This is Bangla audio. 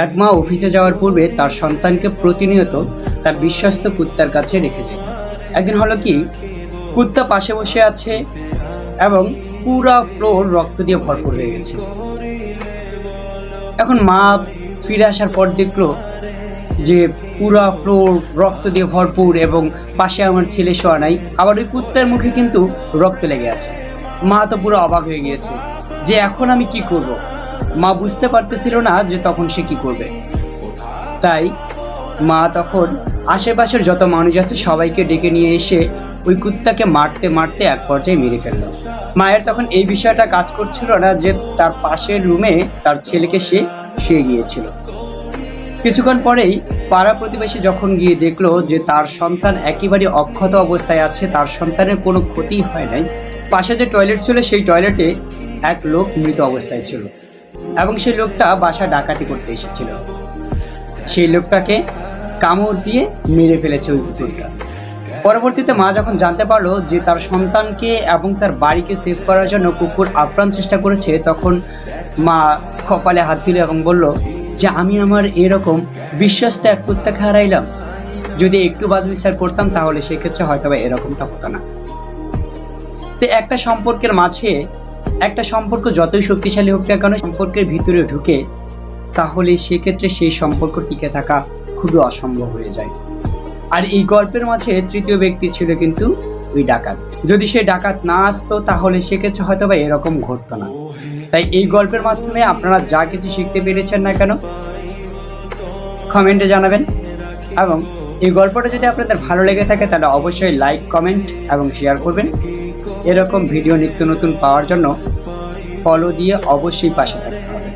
এক মা অফিসে যাওয়ার পূর্বে তার সন্তানকে প্রতিনিয়ত তার বিশ্বস্ত কুত্তার কাছে রেখে যেত। একদিন হলো কি, কুত্তা পাশে বসে আছে এবং পুরা ফ্লোর রক্ত দিয়ে ভরপুর হয়ে গেছে। এখন মা ফিরে আসার পর দেখলো যে পুরা ফ্লোর রক্ত দিয়ে ভরপুর এবং পাশে আমার ছেলে শোয়া নাই, আবার ওই কুত্তার মুখে কিন্তু রক্ত লেগে আছে। মা তো পুরো অবাক হয়ে গিয়েছে যে এখন আমি কি করব। মা বুঝতে পারতেছিল না যে তখন সে কি করবে। তাই মা তখন আশেপাশের যত মানুষ আছে সবাইকে ডেকে নিয়ে এসে ওই কুত্তাকে মারতে মারতে এক পর্যায়ে মেরে ফেলল। মায়ের তখন এই বিষয়টা কাজ করছিল না যে তার পাশের রুমে তার ছেলেকে সে শুয়ে গিয়েছিল। কিছুক্ষণ পরেই পাড়া প্রতিবেশী যখন গিয়ে দেখলো যে তার সন্তান একেবারে অক্ষত অবস্থায় আছে, তার সন্তানের কোনো ক্ষতি হয় নাই, পাশে যে টয়লেট ছিল সেই টয়লেটে এক লোক মৃত অবস্থায় ছিল এবং সেই লোকটা বাসা ডাকাতি করতে এসেছিল। সেই লোকটাকে কামড় দিয়ে মেরে ফেলেছে ওই কুকুরটা। পরবর্তীতে মা যখন জানতে পারলো যে তার সন্তানকে এবং তার বাড়িকে সেভ করার জন্য কুকুর আপ্রাণ চেষ্টা করেছে, তখন মা কপালে হাত দিল এবং বলল যে আমি আমার এরকম বিশ্বস্ত এক কুত্তাকে হারাইলাম। যদি একটু বাদ বিচার করতাম তাহলে সেক্ষেত্রে হয়তো বা এরকমটা হতো না। তো একটা সম্পর্কের মাঝে একটা সম্পর্ক যতই শক্তিশালী হোক না কেন, সম্পর্কের ভিতরে ঢুকে তাহলে সেক্ষেত্রে সেই সম্পর্ক টিকে থাকা খুবই অসম্ভব হয়ে যায়। আর এই গল্পের মাঝে তৃতীয় ব্যক্তি ছিল কিন্তু ওই ডাকাত। যদি সে ডাকাত না আসতো তাহলে সেক্ষেত্রে হয়তো বা এরকম ঘটতো না। তাই এই গল্পের মাধ্যমে আপনারা যা কিছু শিখতে পেরেছেন না কেন কমেন্টে জানাবেন, এবং এই গল্পটা যদি আপনাদের ভালো লেগে থাকে তাহলে অবশ্যই লাইক, কমেন্ট এবং শেয়ার করবেন। এরকম ভিডিও নিত্য নতুন পাওয়ার জন্য ফলো দিয়ে অবশ্যই পাশে থাকতে হবে।